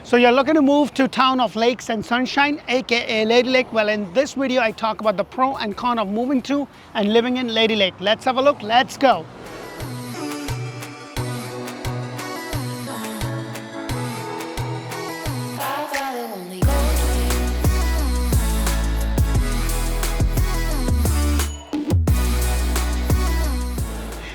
So you're looking to move to town of Lakes and Sunshine, aka Lady Lake. Well, in this video, I talk about the pro and con of moving to and living in Lady Lake. Let's have a look. Let's go.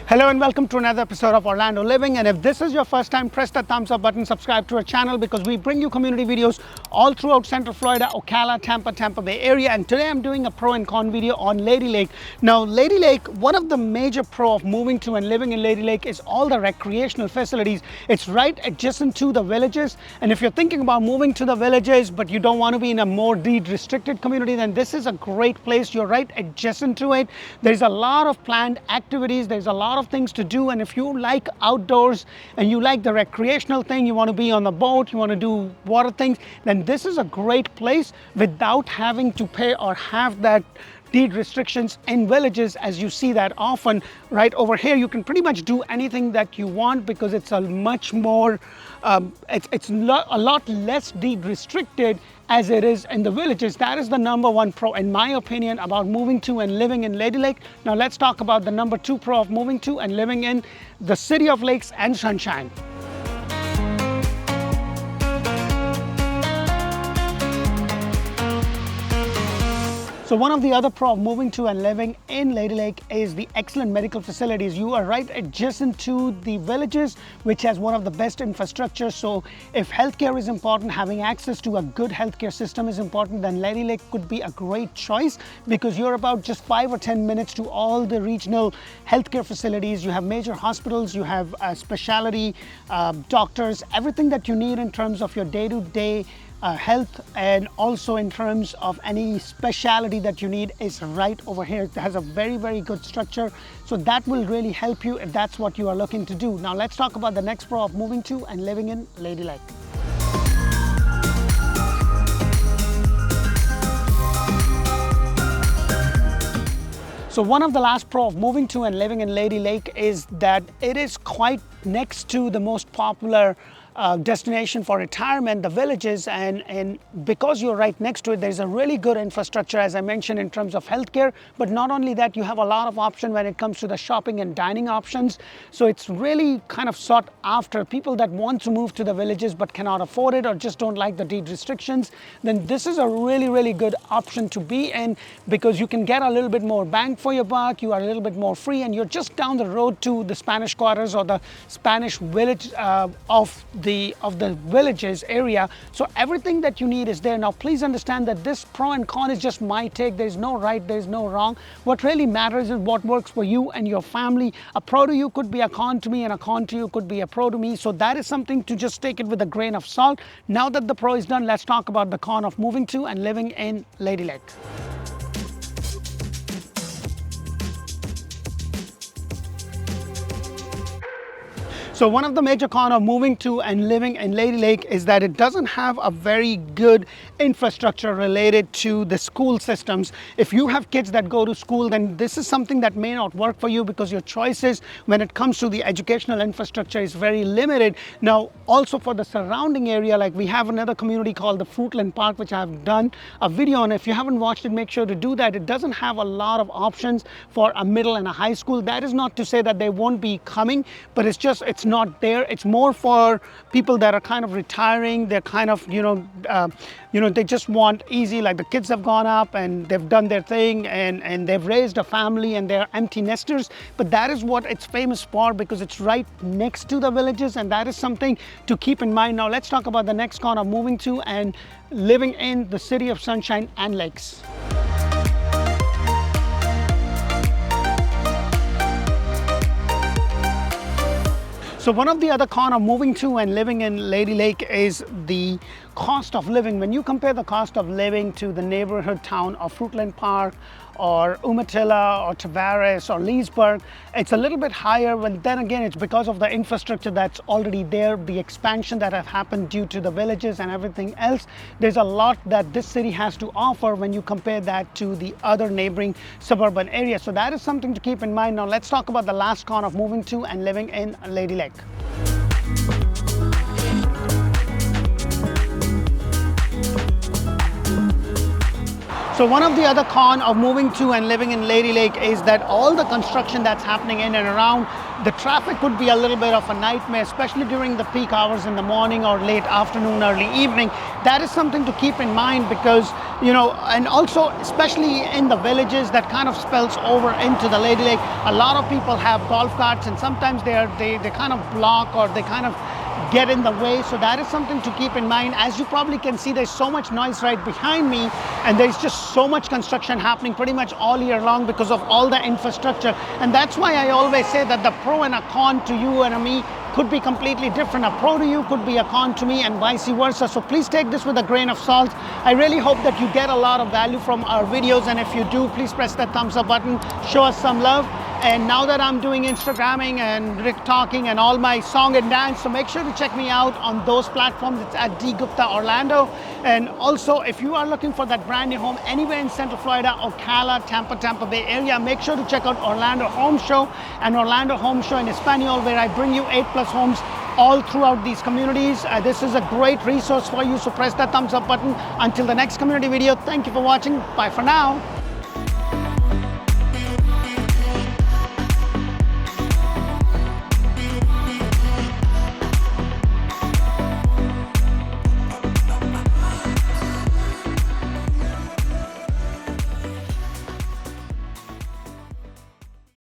Hello and welcome to another episode of Orlando Living, and if this is your first time, press that thumbs up button, subscribe to our channel because we bring you community videos all throughout Central Florida, Ocala, Tampa Bay area. And today I'm doing a pro and con video on Lady Lake. Now Lady Lake, one of the major pro of moving to and living in Lady Lake is all the recreational facilities. It's right adjacent to the villages, and if you're thinking about moving to the villages but you don't want to be in a more deed restricted community, then this is a great place. You're right adjacent to it. There's a lot of planned activities, there's a lot of things to do, and if you like outdoors and you like the recreational thing, you want to be on the boat, you want to do water things, then this is a great place without having to pay or have that deed restrictions in villages, as you see that often. Right over here you can pretty much do anything that you want because it's a much more it's a lot less deed restricted as it is in the villages. That is the number one pro, in my opinion, about moving to and living in Lady Lake. Now let's talk about the number two pro of moving to and living in the city of Lakes and Sunshine. So one of the other pro of moving to and living in Lady Lake is the excellent medical facilities. You are right adjacent to the villages, which has one of the best infrastructure. So if healthcare is important, having access to a good healthcare system is important, then Lady Lake could be a great choice because you're about just 5 or 10 minutes to all the regional healthcare facilities. You have major hospitals, you have specialty doctors, everything that you need in terms of your day-to-day health, and also in terms of any specialty that you need is right over here. It has a very good structure, so that will really help you if that's what you are looking to do. Now let's talk about the next pro of moving to and living in Lady Lake. So one of the last pro of moving to and living in Lady Lake is that it is quite next to the most popular destination for retirement, the villages, and because you're right next to it, there's a really good infrastructure, as I mentioned, in terms of healthcare. But not only that, you have a lot of options when it comes to the shopping and dining options. So it's really kind of sought after people that want to move to the villages but cannot afford it or just don't like the deed restrictions. Then this is a really good option to be in because you can get a little bit more bang for your buck. You are a little bit more free, and you're just down the road to the Spanish Quarters or the Spanish village of the villages area. So everything that you need is there. Now please understand that this pro and con is just my take. There's no right, there's no wrong. What really matters is what works for you and your family. A pro to you could be a con to me, and a con to you could be a pro to me. So that is something to just take it with a grain of salt. Now that the pro is done, let's talk about the con of moving to and living in Lady Lake. So one of the major cons of moving to and living in Lady Lake is that it doesn't have a very good infrastructure related to the school systems. If you have kids that go to school, then this is something that may not work for you because your choices when it comes to the educational infrastructure is very limited. Now also for the surrounding area, like we have another community called the Fruitland Park, which I've done a video on. If you haven't watched it, make sure to do that. It doesn't have a lot of options for a middle and a high school. That is not to say that they won't be coming, but it's not there. It's more for people that are kind of retiring. They're kind of, they just want easy, like the kids have gone up and they've done their thing and they've raised a family and they're empty nesters. But that is what it's famous for because it's right next to the villages, and that is something to keep in mind. Now let's talk about the next con of moving to and living in the city of Sunshine and Lakes. So one of the other cons of moving to and living in Lady Lake is the cost of living. When you compare the cost of living to the neighborhood town of Fruitland Park or Umatilla or Tavares or Leesburg, it's a little bit higher. But then again, it's because of the infrastructure that's already there, the expansion that have happened due to the villages and everything else. There's a lot that this city has to offer when you compare that to the other neighboring suburban areas. So that is something to keep in mind. Now let's talk about the last con of moving to and living in Lady Lake. So one of the other con of moving to and living in Lady Lake is that all the construction that's happening in and around, the traffic could be a little bit of a nightmare, especially during the peak hours in the morning or late afternoon, early evening. That is something to keep in mind because, and also especially in the villages, that kind of spills over into the Lady Lake. A lot of people have golf carts, and sometimes they kind of block, or they kind of get in the way. So that is something to keep in mind. As you probably can see, there's so much noise right behind me, and there's just so much construction happening pretty much all year long because of all the infrastructure. And that's why I always say that the pro and a con to you and me could be completely different. A pro to you could be a con to me, and vice versa. So please take this with a grain of salt. I really hope that you get a lot of value from our videos, and if you do, please press that thumbs up button, show us some love. And now that I'm doing Instagramming and talking and all my song and dance, so make sure to check me out on those platforms. It's at D Gupta Orlando. And also, if you are looking for that brand new home anywhere in Central Florida, Ocala, Tampa Bay area, make sure to check out Orlando Home Show and Orlando Home Show in Espanol, where I bring you 8+ homes all throughout these communities. This is a great resource for you, so press that thumbs up button. Until the next community video, thank you for watching. Bye for now.